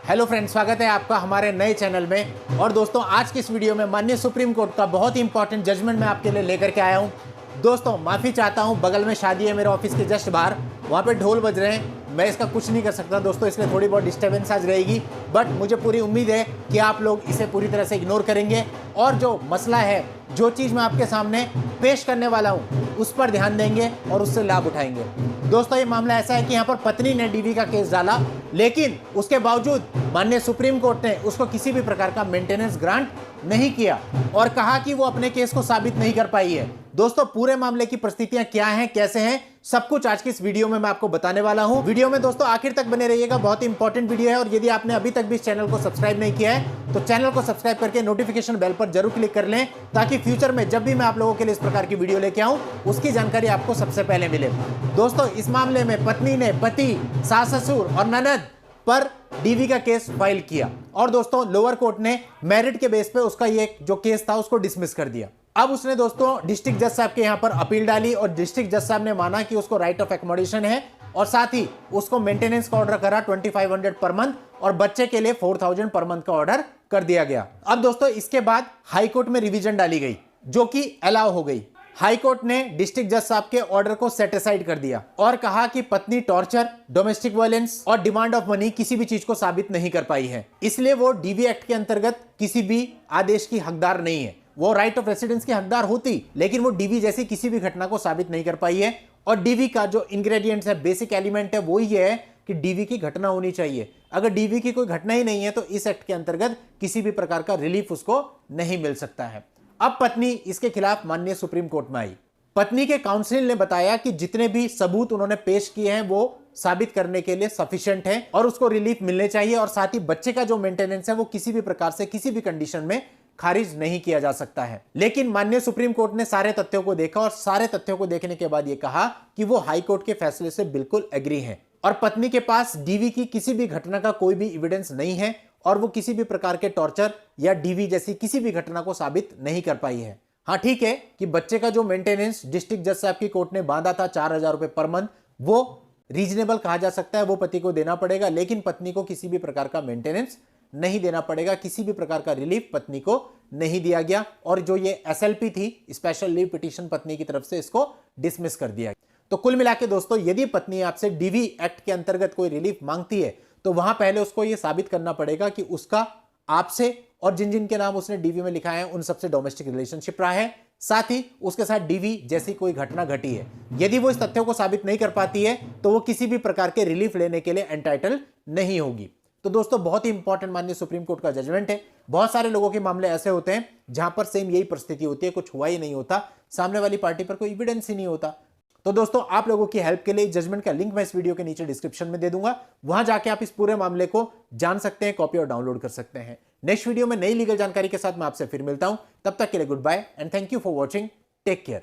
Hello friends, स्वागत है आपका हमारे नए चैनल में। और दोस्तों, आज की इस वीडियो में माननीय सुप्रीम कोर्ट का बहुत ही इंपॉर्टेंट जजमेंट मैं आपके लिए लेकर के आया हूं। दोस्तों, माफ़ी चाहता हूं, बगल में शादी है मेरे ऑफिस के जस्ट बाहर, वहां पे ढोल बज रहे हैं। मैं इसका कुछ नहीं कर सकता दोस्तों, इसलिए थोड़ी बहुत डिस्टर्बेंस आज रहेगी, बट मुझे पूरी उम्मीद है कि आप लोग इसे पूरी तरह से इग्नोर करेंगे और जो मसला है, जो चीज़ मैं आपके सामने पेश करने वाला हूं, उस पर ध्यान देंगे और उससे लाभ उठाएंगे। दोस्तों, ये मामला ऐसा है कि यहाँ पर पत्नी ने डीवी का केस डाला, लेकिन उसके बावजूद माननीय सुप्रीम कोर्ट ने उसको किसी भी प्रकार का मेंटेनेंस ग्रांट नहीं किया और कहा कि वो अपने केस को साबित नहीं कर पाई है। दोस्तों, पूरे मामले की परिस्थितियां क्या हैं, कैसे हैं, सब कुछ आज की इस वीडियो में मैं आपको बताने वाला हूं। वीडियो में दोस्तों आखिर तक बने रहिएगा, बहुत ही इंपॉर्टेंट वीडियो है। और यदि आपने अभी तक भी इस चैनल को सब्सक्राइब नहीं किया है तो चैनल को सब्सक्राइब करके नोटिफिकेशन बेल पर जरूर क्लिक कर लें, ताकि फ्यूचर में जब भी मैं आप लोगों के लिए इस प्रकार की वीडियो लेके आऊं, उसकी जानकारी आपको सबसे पहले मिले। दोस्तों, इस मामले में पत्नी ने पति, सास ससुर और ननद पर डीवी का केस फाइल किया और दोस्तों लोअर कोर्ट ने मेरिट के बेस पे उसका ये जो केस था उसको डिसमिस कर दिया। अब उसने दोस्तों डिस्ट्रिक्ट जज साहब के यहां पर अपील डाली और डिस्ट्रिक्ट जज साहब ने माना कि उसको राइट ऑफ एकोमोडेशन है और साथ ही उसको मेंटेनेंस का ऑर्डर करा 2500 पर मंथ और बच्चे के लिए 4000 पर मंथ का ऑर्डर कर दिया गया। अब दोस्तों इसके बाद हाई कोर्ट में रिवीजन डाली गई, जो कि अलाउ हो गई। हाई कोर्ट ने डिस्ट्रिक्ट जज साहब के ऑर्डर को सेटिसाइड कर दिया और कहा कि पत्नी टॉर्चर, डोमेस्टिक वायलेंस और डिमांड ऑफ मनी किसी भी चीज को साबित नहीं कर पाई है, इसलिए वो डीवी एक्ट के अंतर्गत किसी भी आदेश की हकदार नहीं है। वो राइट ऑफ रेसिडेंस की हकदार होती, लेकिन वो डीवी जैसी किसी भी घटना को साबित नहीं कर पाई है। और डीवी का जो इंग्रेडिएंट्स है, बेसिक एलिमेंट है, वो ये है कि डीवी की घटना होनी चाहिए। अगर डीवी की कोई घटना ही नहीं है तो इस एक्ट के अंतर्गत किसी भी प्रकार का रिलीफ उसको नहीं मिल सकता है। अब पत्नी इसके खिलाफ माननीय सुप्रीम कोर्ट में आई। पत्नी के काउंसिल ने बताया कि जितने भी सबूत उन्होंने पेश किए हैं वो साबित करने के लिए सफिशिएंट है और उसको रिलीफ मिलने चाहिए, और साथ ही बच्चे का जो मेंटेनेंस है वो किसी भी प्रकार से किसी भी कंडीशन में खारिज नहीं किया जा सकता है। लेकिन माननीय सुप्रीम कोर्ट ने सारे तथ्यों को देखा और सारे तथ्यों को देखने के बाद यह कहा कि वो हाई कोर्ट के फैसले से बिल्कुल एग्री है और पत्नी के पास डीवी की किसी भी घटना का कोई भी एविडेंस नहीं है और वो किसी भी प्रकार के टॉर्चर या डीवी जैसी किसी भी घटना को साबित नहीं कर पाई है। हाँ, ठीक है कि बच्चे का जो मेंटेनेंस डिस्ट्रिक्ट जज साहब की कोर्ट ने बांधा था 4000 रुपए पर मंथ, वो रीजनेबल कहा जा सकता है, वो पति को देना पड़ेगा, लेकिन पत्नी को किसी भी प्रकार का मेंटेनेंस नहीं देना पड़ेगा, किसी भी प्रकार का रिलीफ पत्नी को नहीं दिया गया। और जो ये एसएलपी थी, स्पेशल लीव पिटीशन, पत्नी की तरफ से इसको डिसमिस कर दिया गया। तो कुल मिला के दोस्तों, यदि पत्नी आपसे डीवी एक्ट के अंतर्गत कोई रिलीफ मांगती है तो वहां पहले उसको यह साबित करना पड़ेगा कि उसका आपसे और जिन जिन के नाम उसने डीवी में लिखा है उन सबसे डोमेस्टिक रिलेशनशिप रहा है, साथ ही उसके साथ डीवी जैसी कोई घटना घटी है। यदि वो इस तथ्यों को साबित नहीं कर पाती है तो वो किसी भी प्रकार के रिलीफ लेने के लिए एंटाइटल नहीं होगी। तो दोस्तों, बहुत ही इंपॉर्टेंट माननीय सुप्रीम कोर्ट का जजमेंट है। बहुत सारे लोगों के मामले ऐसे होते हैं जहां पर सेम यही परिस्थिति होती है, कुछ हुआ ही नहीं होता, सामने वाली पार्टी पर कोई एविडेंस ही नहीं होता। तो दोस्तों, आप लोगों की हेल्प के लिए जजमेंट का लिंक मैं इस वीडियो के नीचे डिस्क्रिप्शन में दे दूंगा, वहां जाके आप इस पूरे मामले को जान सकते हैं, कॉपी और डाउनलोड कर सकते हैं। नेक्स्ट वीडियो में नई लीगल जानकारी के साथ मैं आपसे फिर मिलता हूं, तब तक के लिए goodbye and thank you for watching. Take care.